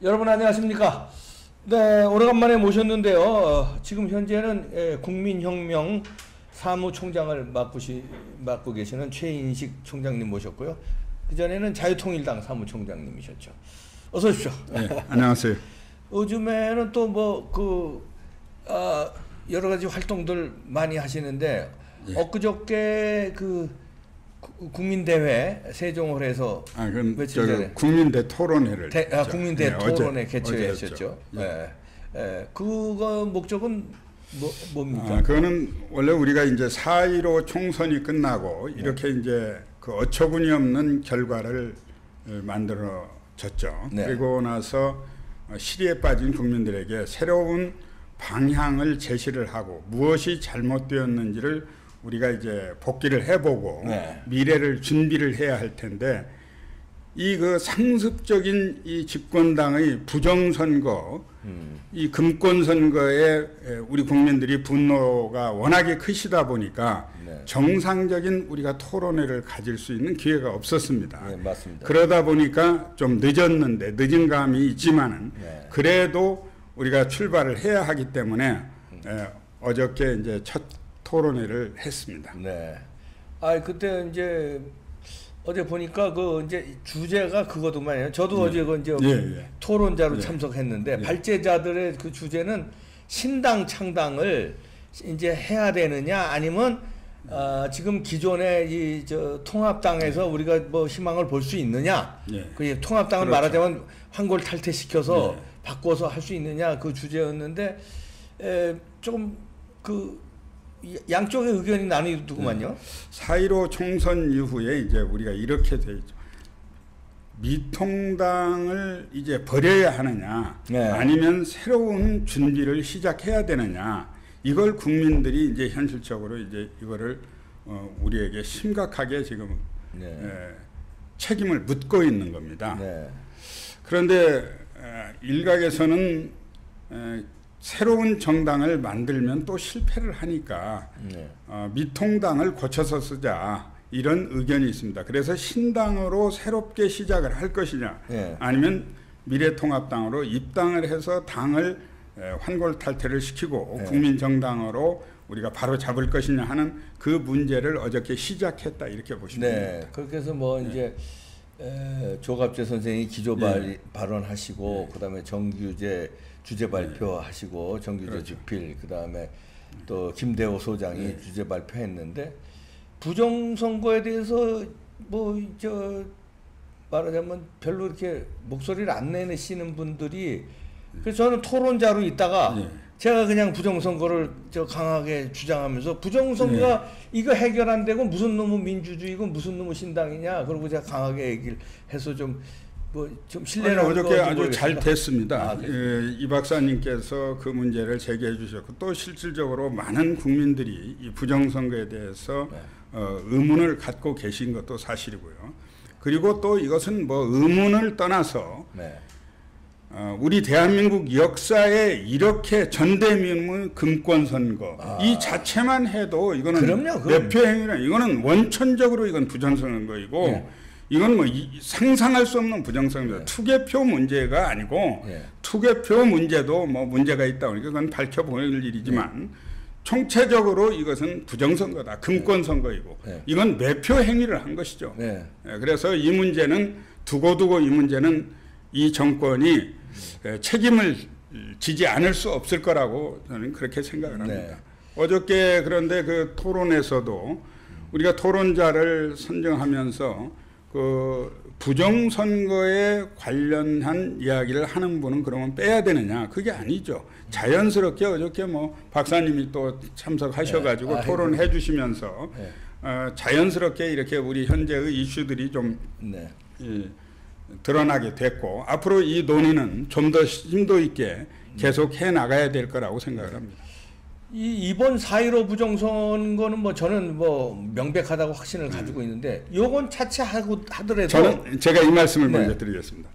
여러분 안녕하십니까? 네, 오래간만에 모셨는데요. 지금 현재는 국민혁명 사무총장을 맡고 계시는 최인식 총장님 모셨고요. 그전에는 자유통일당 사무총장님이셨죠. 어서 오십시오. 네, 안녕하세요. 요즘에는 또 여러 가지 활동들 많이 하시는데, 예. 엊그저께 국민대회 세종홀에서 며칠 전에 국민대 토론회를 국민대 네, 토론회 개최했었죠. 네. 그거 목적은 뭡니까? 그거는 원래 우리가 이제 4.15 총선이 끝나고 이렇게 이제 그 어처구니 없는 결과를 만들어졌죠. 네. 그리고 나서 시리에 빠진 국민들에게 새로운 방향을 제시를 하고 무엇이 잘못되었는지를 우리가 이제 복기를 해보고 네. 미래를 준비를 해야 할 텐데 이 그 상습적인 이 집권당의 부정선거, 이 금권선거에 우리 국민들이 분노가 워낙에 크시다 보니까 네. 정상적인 우리가 토론회를 가질 수 있는 기회가 없었습니다. 네, 맞습니다. 그러다 보니까 좀 늦었는데 늦은 감이 있지만은 네. 그래도 우리가 출발을 해야 하기 때문에 어저께 이제 첫 토론회를 했습니다. 네. 그때 이제 어제 보니까 이제 주제가 그거더만요. 저도 어제 이제 토론자로 참석했는데 발제자들의 그 주제는 신당 창당을 이제 해야 되느냐 아니면 지금 기존의 통합당에서 우리가 뭐 희망을 볼 수 있느냐. 그 통합당을 그렇죠. 말하자면 황골 탈퇴시켜서 바꿔서 할 수 있느냐 그 주제였는데 조금 양쪽의 의견이 나뉘더구만요. 4.15 총선 이후에 이제 우리가 이렇게 돼 있죠. 미통당을 이제 버려야 하느냐, 아니면 새로운 준비를 시작해야 되느냐, 이걸 국민들이 이제 현실적으로 이제 이거를 우리에게 심각하게 지금 책임을 묻고 있는 겁니다. 그런데 일각에서는 새로운 정당을 만들면 또 실패를 하니까 미통당을 고쳐서 쓰자 이런 의견이 있습니다. 그래서 신당으로 새롭게 시작을 할 것이냐 아니면 미래통합당으로 입당을 해서 당을 환골탈퇴를 시키고 국민정당으로 우리가 바로 잡을 것이냐 하는 그 문제를 어저께 시작했다 이렇게 보시면 됩니다. 그렇게 해서 이제 조갑재 선생이 기조 발언하시고 그다음에 정규제 주제 발표하시고 정규제 주필 그다음에 또 김대호 소장이 주제 발표했는데 부정선거에 대해서 말하자면 별로 이렇게 목소리를 안 내시는 분들이 그래서 저는 토론자로 있다가 제가 그냥 부정선거를 강하게 주장하면서 부정선거가 이거 해결 안 되고 무슨 놈의 민주주의고 무슨 놈의 신당이냐 그러고 제가 강하게 얘기를 해서 좀 신뢰를 어저께 아주 잘 됐습니다. 이 박사님께서 그 문제를 제기해 주셨고 또 실질적으로 많은 국민들이 이 부정선거에 대해서 의문을 갖고 계신 것도 사실이고요. 그리고 또 이것은 의문을 떠나서 우리 대한민국 역사에 이렇게 전대미문의 금권선거 이 자체만 해도 이거는 매표행위라 이거는 원천적으로 이건 부정선거이고 이건 상상할 수 없는 부정선거입니다. 투개표 문제가 아니고 투개표 문제도 문제가 있다 보니까 그건 밝혀보낼 일이지만 총체적으로 이것은 부정선거다. 금권선거이고 이건 매표 행위를 한 것이죠. 그래서 이 문제는 두고두고 이 문제는 이 정권이 책임을 지지 않을 수 없을 거라고 저는 그렇게 생각을 합니다. 어저께 그런데 그 토론에서도 우리가 토론자를 선정하면서 부정선거에 관련한 이야기를 하는 분은 그러면 빼야 되느냐? 그게 아니죠. 자연스럽게 어저께 박사님이 또 참석하셔가지고 토론해 주시면서 자연스럽게 이렇게 우리 현재의 이슈들이 좀 드러나게 됐고 앞으로 이 논의는 좀 더 심도 있게 계속 해 나가야 될 거라고 생각을 합니다. 이번 4.15 부정선거는 저는 명백하다고 확신을 가지고 있는데 요건 차치하더라도 저는 제가 이 말씀을 먼저 드리겠습니다.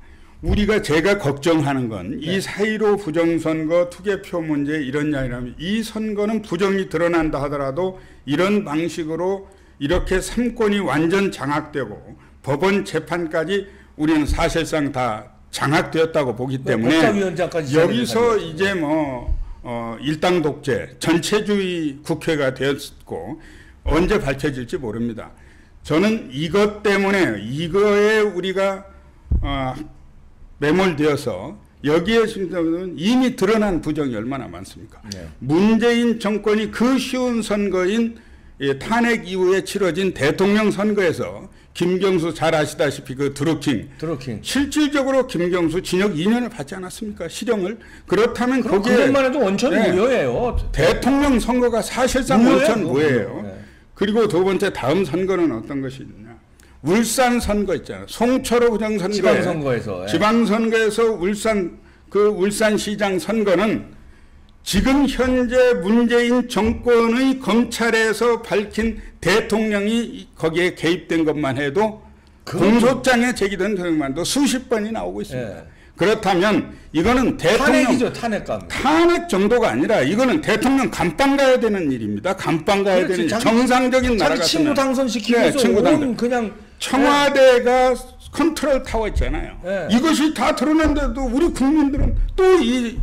제가 걱정하는 건 이 4.15 부정선거 투개표 문제 이런 이야기라면 이 선거는 부정이 드러난다 하더라도 이런 방식으로 이렇게 3권이 완전 장악되고 법원 재판까지 우리는 사실상 다 장악되었다고 보기 때문에 법사위원장까지 여기서 이제 일당 독재, 전체주의 국회가 되었고 언제 밝혀질지 모릅니다. 저는 이것 때문에 이거에 우리가 매몰되어서 여기에 지금 이미 드러난 부정이 얼마나 많습니까? 네. 문재인 정권이 그 쉬운 선거인 탄핵 이후에 치러진 대통령 선거에서 김경수 잘 아시다시피 그 드루킹. 실질적으로 김경수 징역 2년을 받지 않았습니까? 실형을. 그렇다면 거기에 그것만 해도 원천 무효예요. 대통령 선거가 사실상 원천 무효예요. 네. 그리고 두 번째 다음 선거는 어떤 것이 있느냐. 울산 선거 있잖아요. 송철호 부정선거에 지방선거에서 울산시장 선거는 지금 현재 문재인 정권의 검찰에서 밝힌 대통령이 거기에 개입된 것만 해도 공소장에 제기된 것만도 수십 번이 나오고 있습니다. 예. 그렇다면 이거는 대통령 탄핵이죠. 탄핵감. 탄핵 정도가 아니라 이거는 대통령 감방 가야 되는 일입니다. 감방 가야 되는 정상적인 나라 같은 친구 당선시키면서 그냥 청와대가 컨트롤 타워 있잖아요. 네. 이것이 다 드러난데도 우리 국민들은 또 이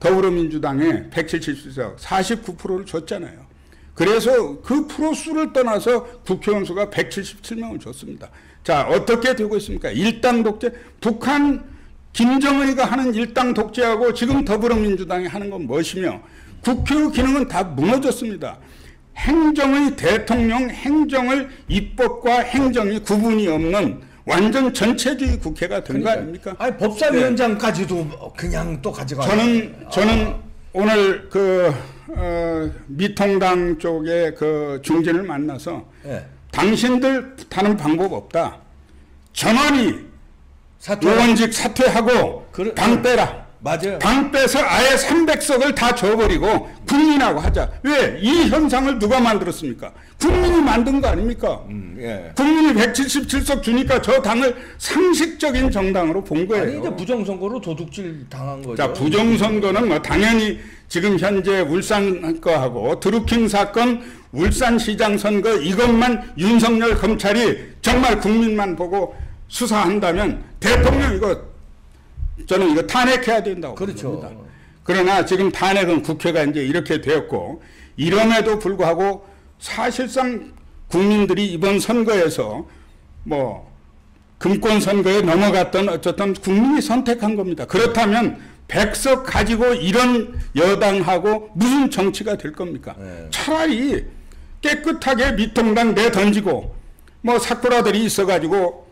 더불어민주당에 170석 49%를 줬잖아요. 그래서 그 프로수를 떠나서 국회의원 수가 177명을 줬습니다. 자, 어떻게 되고 있습니까? 일당 독재. 북한 김정은이가 하는 일당 독재하고 지금 더불어민주당이 하는 건 무엇이며 국회의 기능은 다 무너졌습니다. 행정의 대통령 행정을 입법과 행정이 구분이 없는 완전 전체주의 국회가 된 거 아닙니까? 아니 법사위원장까지도 그냥 또 가져가. 저는 오늘 미통당 쪽의 그 중진을 만나서 당신들 다른 방법 없다. 전원이 의원직 사퇴하고 당 빼라. 맞아요. 당 빼서 아예 300석을 다 줘버리고 국민하고 하자. 왜? 이 현상을 누가 만들었습니까? 국민이 만든 거 아닙니까? 예. 국민이 177석 주니까 저 당을 상식적인 정당으로 본 거예요. 아니, 이제 부정선거로 도둑질 당한 거죠. 자, 부정선거는 뭐 당연히 지금 현재 울산 거하고 드루킹 사건, 울산시장 선거 이것만 윤석열 검찰이 정말 국민만 보고 수사한다면 대통령 저는 이거 탄핵해야 된다고 봅니다. 그러나 지금 탄핵은 국회가 이제 이렇게 되었고 이럼에도 불구하고 사실상 국민들이 이번 선거에서 뭐 금권 선거에 넘어갔던 어쨌든 국민이 선택한 겁니다. 그렇다면 100석 가지고 이런 여당하고 무슨 정치가 될 겁니까? 차라리 깨끗하게 미통당 내던지고 뭐 사쿠라들이 있어가지고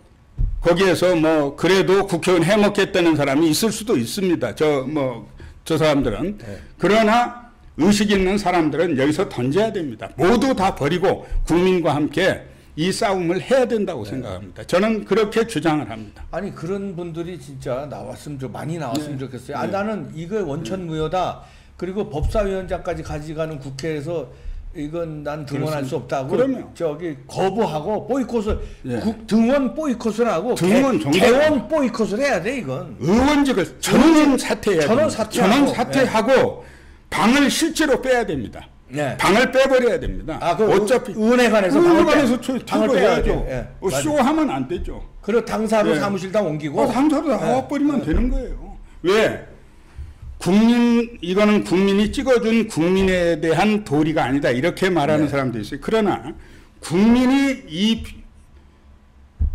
거기에서 뭐 그래도 국회의원 해먹겠다는 사람이 있을 수도 있습니다. 저 사람들은. 그러나 의식 있는 사람들은 여기서 던져야 됩니다. 모두 다 버리고 국민과 함께 이 싸움을 해야 된다고 생각합니다. 저는 그렇게 주장을 합니다. 아니 그런 분들이 진짜 많이 나왔으면 좋겠어요. 나는 이거 원천무효다. 그리고 법사위원장까지 가져가는 국회에서 이건 난 등원할 수 없다고. 그러면 거부하고 보이콧을 등원 보이콧을 하고 개원 보이콧을 해야 돼. 이건 의원직을 전원 사퇴해야 전원 사퇴하고 방을 실제로 빼야 됩니다. 방을 빼버려야 됩니다. 어차피 의원회관에서 방을 빼야죠. 쇼하면 안 되죠. 그리고 당사로 사무실 다 옮기고 당사로 나와버리면 되는 거예요. 왜? 이거는 국민이 찍어준 국민에 대한 도리가 아니다. 이렇게 말하는 사람도 있어요. 그러나 국민이 이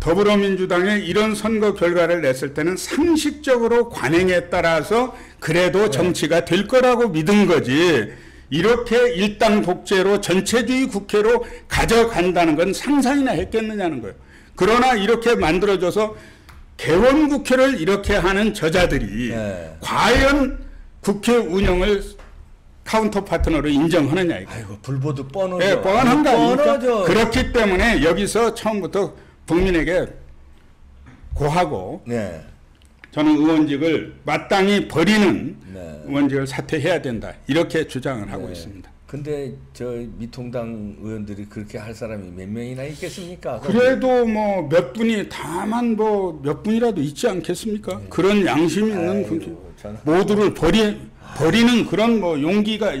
더불어민주당의 이런 선거 결과를 냈을 때는 상식적으로 관행에 따라서 그래도 정치가 될 거라고 믿은 거지. 이렇게 일당 독재로 전체주의 국회로 가져간다는 건 상상이나 했겠느냐는 거예요. 그러나 이렇게 만들어져서 개원국회를 이렇게 하는 저자들이 과연 국회 운영을 카운터 파트너로 인정하느냐 이거. 아이고 불보듯 뻔하죠. 뻔한 거 아닙니까? 그렇기 때문에 여기서 처음부터 국민에게 고하고 저는 의원직을 마땅히 버리는 의원직을 사퇴해야 된다. 이렇게 주장을 하고 있습니다. 근데 저 미통당 의원들이 그렇게 할 사람이 몇 명이나 있겠습니까? 그래도 뭐 몇 분이 다만 뭐 몇 분이라도 있지 않겠습니까? 그런 양심이 있는 모두를 버리는 그런 뭐 용기가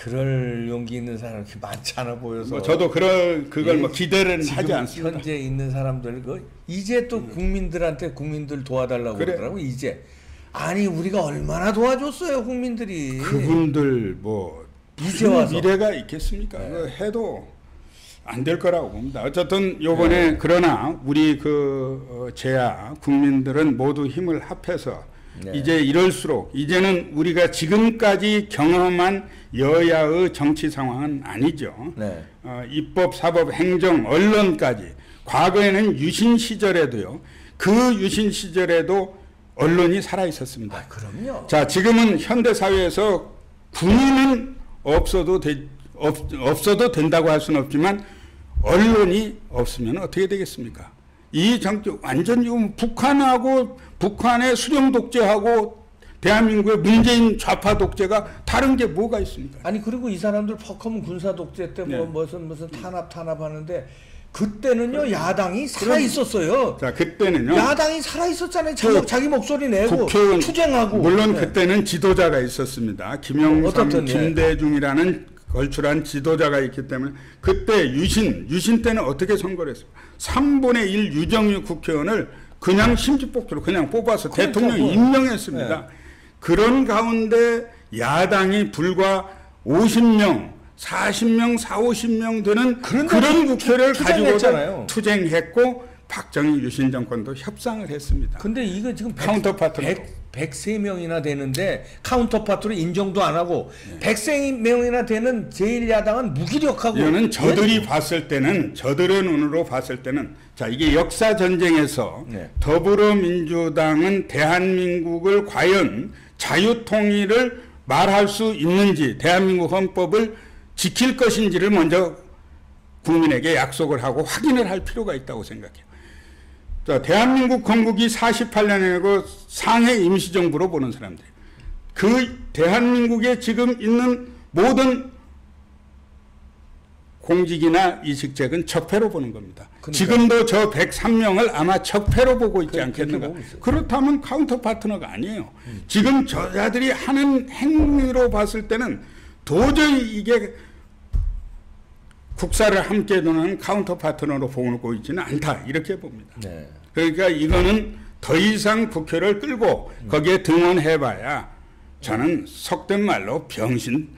그럴 용기 있는 사람 이렇게 많지 않아 보여서. 뭐 저도 그걸 뭐 기대는 하지 않습니다. 현재 있는 사람들 이제 또 국민들 도와달라고 그러더라고. 이제 아니 우리가 얼마나 도와줬어요 국민들이. 그분들 뭐 이제 와서 미래가 있겠습니까? 네. 해도 안 될 거라고 봅니다. 어쨌든 요번에 네. 그러나 우리 제야 국민들은 모두 힘을 합해서 네. 이제 이럴수록 이제는 우리가 지금까지 경험한 여야의 정치 상황은 아니죠. 네. 입법, 사법, 행정, 언론까지 과거에는 유신 시절에도요. 그 유신 시절에도 언론이 살아 있었습니다. 그럼요. 자, 지금은 현대 사회에서 군인은 없어도 된다고 할 수는 없지만 언론이 없으면 어떻게 되겠습니까? 이 정치 완전히 북한의 수령 독재하고 대한민국의 문재인 좌파 독재가 다른 게 뭐가 있습니까? 아니 그리고 이 사람들 퍽하면 군사 독재 때 뭐 네. 무슨 탄압하는데 그때는요 야당이 살아 있었어요. 자 그때는요 야당이 살아 있었잖아요. 자기 목소리 내고 투쟁하고. 물론 네. 그때는 지도자가 있었습니다. 김영삼, 김대중이라는 걸출한 지도자가 있기 때문에 그때 유신 때는 어떻게 선거를 했어요? 3분의 1 유정유 국회의원을 그냥 심지뽑기로 그냥 뽑아서 대통령 임명했습니다. 네. 그런 가운데 야당이 불과 50명, 40명, 50명 되는 그런 국회를 가지고 투쟁했고 박정희 유신 정권도 협상을 했습니다. 근데 이거 지금 카운터파트로 103명이나 되는데 카운터파트로 인정도 안 하고 103명이나 되는 제1야당은 무기력하고. 이거는 저들이 봤을 때는 저들의 눈으로 봤을 때는 자 이게 역사 전쟁에서 더불어민주당은 대한민국을 과연 자유통일을 말할 수 있는지 대한민국 헌법을 지킬 것인지를 먼저 국민에게 약속을 하고 확인을 할 필요가 있다고 생각해요. 자, 대한민국 건국이 48년이고 상해 임시정부로 보는 사람들. 그 대한민국에 지금 있는 모든 공직이나 이직책은 적폐로 보는 겁니다. 그러니까. 지금도 저 103명을 아마 적폐로 보고 있지 않겠는가. 그렇다면 카운터 파트너가 아니에요. 지금 저자들이 하는 행위로 봤을 때는 도저히 이게 국사를 함께 두는 카운터 파트너로 보고 있지는 않다. 이렇게 봅니다. 네. 그러니까 이거는 더 이상 국회를 끌고 거기에 등원해봐야 저는 속된 말로 병신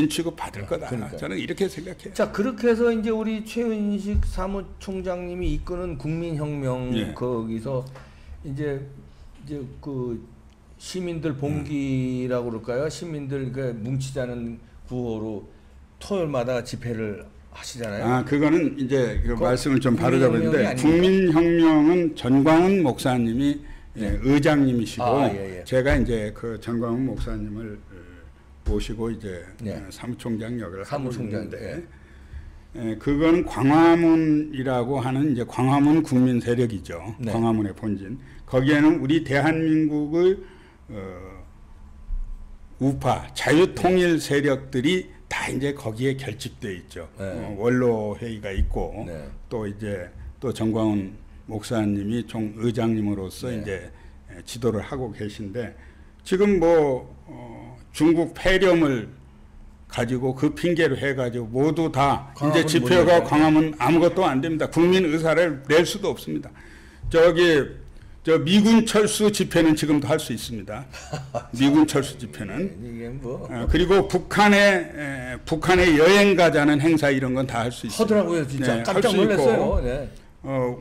취급 받을 거다. 그러니까요. 저는 이렇게 생각해요. 자, 그렇게 해서 이제 우리 최윤식 사무총장님이 이끄는 국민혁명 거기서 이제 그 시민들 봉기라고 그럴까요? 시민들 뭉치자는 구호로 토요일마다 집회를 하시잖아요. 아, 그거는 이제 그 말씀을 좀 바로잡았는데 국민혁명은 전광훈 목사님이 의장님이시고 제가 이제 그 전광훈 목사님을 모시고 이제 사무총장 역을 하고 있는데 그건 광화문이라고 하는 이제 광화문 국민 세력이죠. 광화문의 본진. 거기에는 우리 대한민국의 우파 자유통일 세력들이 다 이제 거기에 결집되어 있죠. 원로 회의가 있고 또 이제 또 정광훈 목사님이 총 의장님으로서 이제 지도를 하고 계신데 지금 뭐 중국 폐렴을 가지고 그 핑계로 해가지고 모두 다 이제 집회가 광화문 아무것도 안 됩니다. 국민 의사를 낼 수도 없습니다. 저 미군 철수 집회는 지금도 할 수 있습니다. 미군 철수 집회는. 이게 뭐. 그리고 북한에 여행 가자는 행사 이런 건 다 할 수 있습니다. 하더라고요, 진짜. 깜짝 놀랐어요.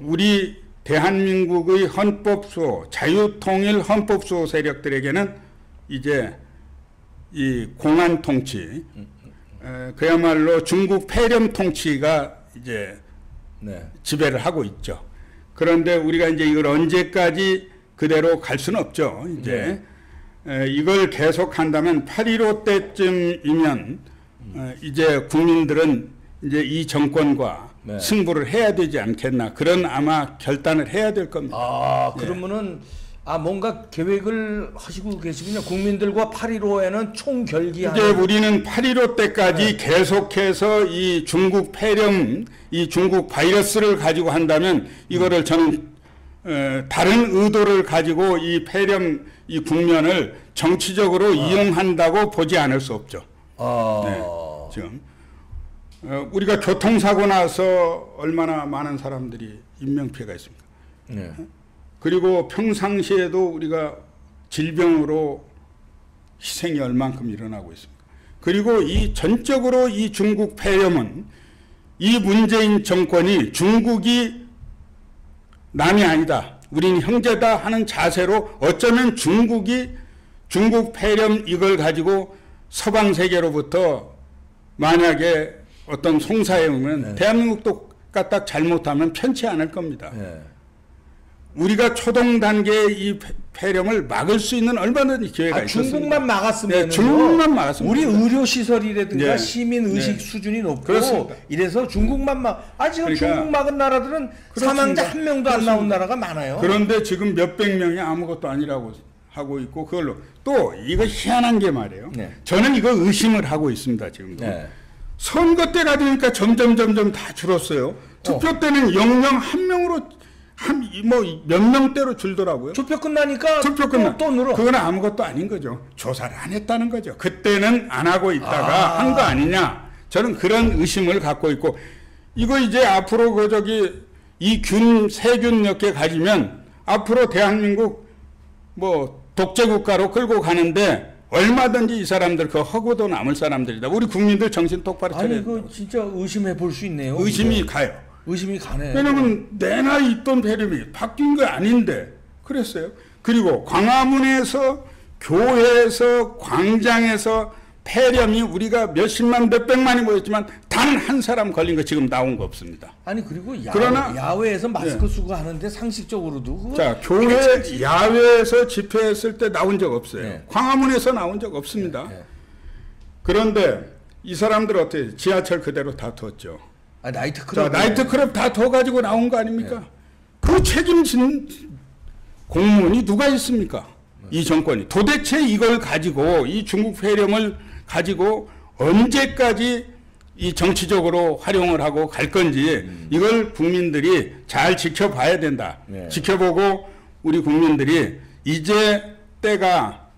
우리 대한민국의 헌법수호, 자유통일 헌법수호 세력들에게는 이제 이 공안 통치, 그야말로 중국 폐렴 통치가 이제 지배를 하고 있죠. 그런데 우리가 이제 이걸 언제까지 그대로 갈 수는 없죠. 이제 이걸 계속한다면 8.15 때쯤이면 이제 국민들은 이제 이 정권과 승부를 해야 되지 않겠나. 그런 아마 결단을 해야 될 겁니다. 아, 그러면은 뭔가 계획을 하시고 계시군요. 국민들과 8.15에는 총결기하는. 이제 우리는 8.15 때까지 계속해서 이 중국 폐렴, 이 중국 바이러스를 가지고 한다면 이거를 저는 다른 의도를 가지고 이 폐렴 이 국면을 정치적으로 이용한다고 보지 않을 수 없죠. 네, 지금 우리가 교통사고 나서 얼마나 많은 사람들이 인명피해가 있습니까? 네. 그리고 평상시에도 우리가 질병으로 희생이 얼만큼 일어나고 있습니다. 그리고 이 전적으로 이 중국 폐렴은 이 문재인 정권이 중국이 남이 아니다, 우리는 형제다 하는 자세로 어쩌면 중국 폐렴 이걸 가지고 서방 세계로부터 만약에 어떤 송사에 오면 대한민국도 까딱 잘못하면 편치 않을 겁니다. 우리가 초동 단계의 이 폐렴을 막을 수 있는 얼마든지 기회가 있었습니다. 중국만 막았으면 중국만 막았으면 우리 의료 시설이라든가 시민 의식 수준이 높고 그렇습니다. 이래서 중국만 지금 그러니까 중국 막은 나라들은 사망자 한 명도 안 나온 나라가 많아요. 그런데 지금 몇백 명이 아무것도 아니라고 하고 있고, 그걸로 또 이거 희한한 게 말이에요. 저는 이거 의심을 하고 있습니다. 지금도. 선거 때가 되니까 점점 다 줄었어요. 투표 때는 영영 한 명으로 몇 명대로 줄더라고요. 투표 끝나니까 또 늘어. 그건 아무것도 아닌 거죠. 조사를 안 했다는 거죠. 그때는 안 하고 있다가 한 거 아니냐. 저는 그런 의심을 갖고 있고, 이거 이제 앞으로 이 세균 몇 개 가지면 앞으로 대한민국 독재국가로 끌고 가는데 얼마든지 이 사람들 그 허구도 남을 사람들이다. 우리 국민들 정신 똑바로 차려야 된다. 이거 진짜 의심해 볼 수 있네요. 의심이 가요. 의심이 가네. 왜냐면 내 나이 있던 폐렴이 바뀐 거 아닌데 그랬어요. 그리고 광화문에서, 교회에서, 광장에서 폐렴이 우리가 몇십만 몇백만이 모였지만 단 한 사람 걸린 거 지금 나온 거 없습니다. 아니 그리고 야외에서 마스크 쓰고 하는데 상식적으로도 교회 야외에서 집회했을 때 나온 적 없어요. 광화문에서 나온 적 없습니다. 그런데 이 사람들 어떻게 지하철 그대로 다 뒀죠. 나이트클럽 다 둬가지고 나온 거 아닙니까? 그 책임진 공무원이 누가 있습니까? 이 정권이. 도대체 이걸 가지고, 이 중국 폐렴을 가지고 언제까지 이 정치적으로 활용을 하고 갈 건지 이걸 국민들이 잘 지켜봐야 된다. 지켜보고 우리 국민들이 이제 때가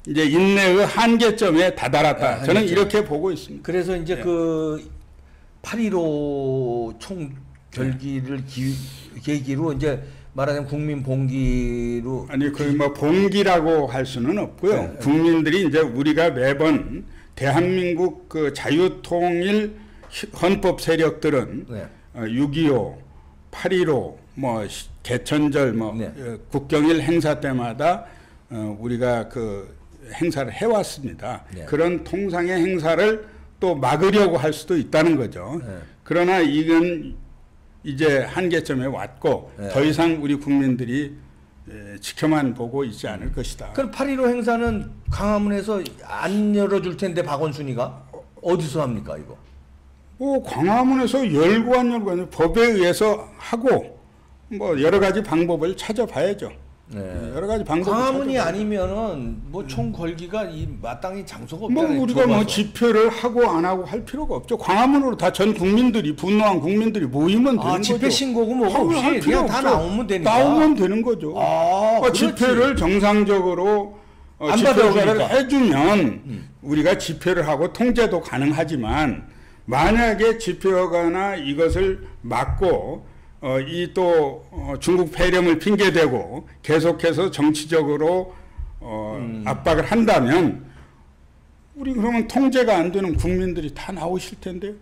이제 인내의 한계점에 다다랐다. 저는 이렇게 보고 있습니다. 그래서 이제 8.15 총결기를 계기로 이제 말하자면 국민 봉기로. 아니, 봉기라고 할 수는 없고요. 국민들이 이제 우리가 매번 대한민국 자유통일 헌법 세력들은 6.25, 8.15, 개천절, 국경일 행사 때마다 우리가 행사를 해왔습니다. 그런 통상의 행사를 또 막으려고 할 수도 있다는 거죠. 그러나 이건 이제 한계점에 왔고 더 이상 우리 국민들이 지켜만 보고 있지 않을 것이다. 그럼 8.15 행사는 광화문에서 안 열어줄 텐데 박원순이가 어디서 합니까 이거? 광화문에서 열고 안 열고 법에 의해서 하고 여러 가지 방법을 찾아봐야죠. 여러 가지 방법을 광화문이 아니면은 총 걸기가 이 마땅히 장소가 없잖아요. 우리가 집회를 하고 안 하고 할 필요가 없죠. 광화문으로 다 전 국민들이, 분노한 국민들이 모이면 되는 거죠. 집회 신고고 없이 그냥 다 나오면 되니까. 나오면 되는 거죠. 집회를 정상적으로 집회를 해주면 우리가 집회를 하고 통제도 가능하지만, 만약에 집회하거나 이것을 막고 중국 폐렴을 핑계대고 계속해서 정치적으로 압박을 한다면 우리 그러면 통제가 안 되는 국민들이 다 나오실 텐데요.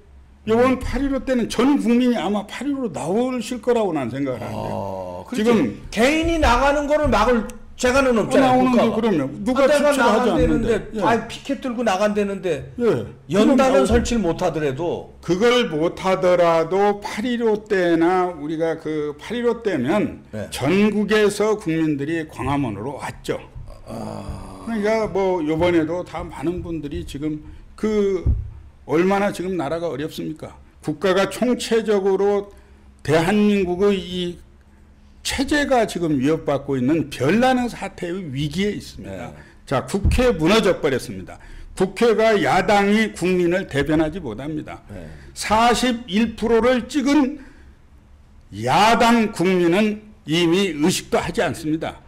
이번 8.15 때는 전 국민이 아마 8.15로 나오실 거라고 난 생각을 하는데 지금 개인이 나가는 거를 막을 재간은 없잖아요. 나오는데 그럼요. 누가 집회를 하지 않는데. 피켓 들고 나간다는데 연단은 설치를 못하더라도, 그걸 못하더라도 8.15 때나 우리가 8.15 때면 전국에서 국민들이 광화문으로 왔죠. 그러니까 요번에도 다 많은 분들이 지금 얼마나 지금 나라가 어렵습니까? 국가가 총체적으로 대한민국의 이 체제가 지금 위협받고 있는 별나는 사태의 위기에 있습니다. 자, 국회 무너져 버렸습니다. 국회가 야당이 국민을 대변하지 못합니다. 41%를 찍은 야당 국민은 이미 의식도 하지 않습니다.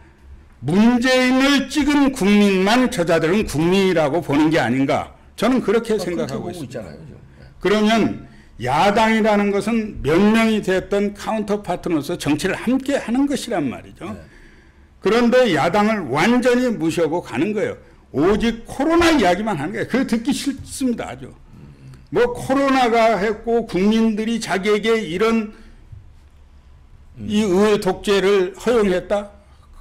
문재인을 찍은 국민만 저자들은 국민이라고 보는 게 아닌가. 저는 그렇게 생각하고 있습니다. 있잖아요, 지금. 그러면 야당이라는 것은 몇 명이 됐던 카운터 파트너로서 정치를 함께 하는 것이란 말이죠. 네. 그런데 야당을 완전히 무시하고 가는 거예요. 오직 코로나 이야기만 하는 거예요. 그거 듣기 싫습니다. 아주. 뭐 코로나가 했고 국민들이 자기에게 이런 이 의회 독재를 허용했다?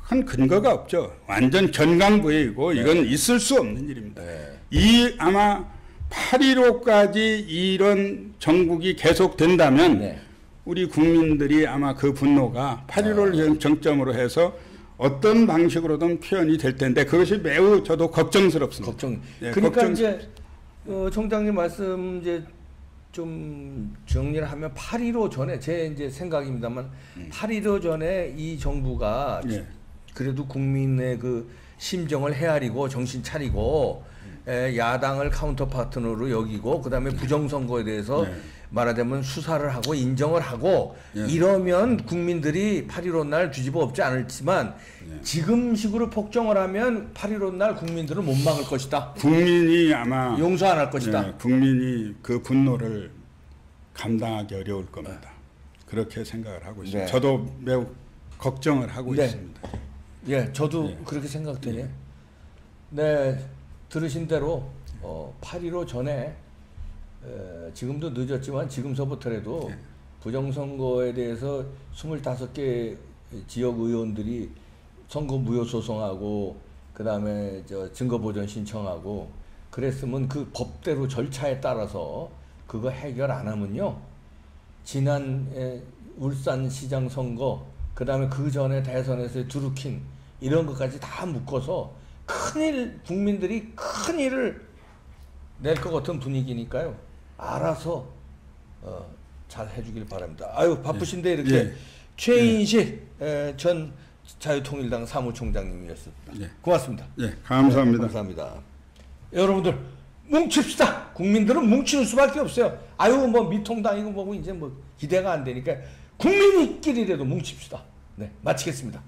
한 근거가 없죠. 완전 견강부회이고 네. 이건 있을 수 없는 일입니다. 네. 이 아마 8.15까지 이런 정국이 계속된다면 네. 우리 국민들이 아마 그 분노가 8.15를 정점으로 해서 어떤 방식으로든 표현이 될 텐데 그것이 매우 저도 걱정스럽습니다. 네, 그러니까 이제 총장님 말씀 이제 좀 정리를 하면 8.15 전에 제 이제 생각입니다만 8.15 전에 이 정부가 네. 그래도 국민의 그 심정을 헤아리고 정신 차리고 야당을 카운터 파트너로 여기고 그다음에 부정선거에 대해서 네. 말하자면 수사를 하고 인정을 하고 네. 이러면 국민들이 8.15 날 뒤집어 엎지 않을지만 네. 지금식으로 폭정을 하면 8.15 날 국민들을 못 막을 것이다. 국민이 아마 용서 안 할 것이다. 네, 국민이 그 분노를 감당하기 어려울 겁니다. 네. 그렇게 생각을 하고 있습니다. 네. 저도 매우 걱정을 하고 네. 있습니다. 예, 저도 네. 그렇게 생각되네요. 네, 들으신 대로 8.15 전에 지금도 늦었지만 지금서부터라도 네. 부정선거에 대해서 25개 지역 의원들이 선거 무효 소송하고 그 다음에 증거 보전 신청하고 그랬으면 그 법대로 절차에 따라서 그거 해결 안 하면요 지난 울산시장 선거 그 다음에 그 전에 대선에서의 두루킹 이런 것까지 다 묶어서 큰일 국민들이 큰일을 낼 것 같은 분위기니까요. 알아서 잘 해주길 바랍니다. 아유 바쁘신데 이렇게 예. 최인식 예. 전 자유통일당 사무총장님이었습니다. 예. 고맙습니다. 예, 감사합니다. 네, 감사합니다. 여러분들 뭉칩시다. 국민들은 뭉치는 수밖에 없어요. 아유 뭐 미통당이고 뭐고 이제 뭐 기대가 안 되니까 국민끼리라도 뭉칩시다. 네, 마치겠습니다.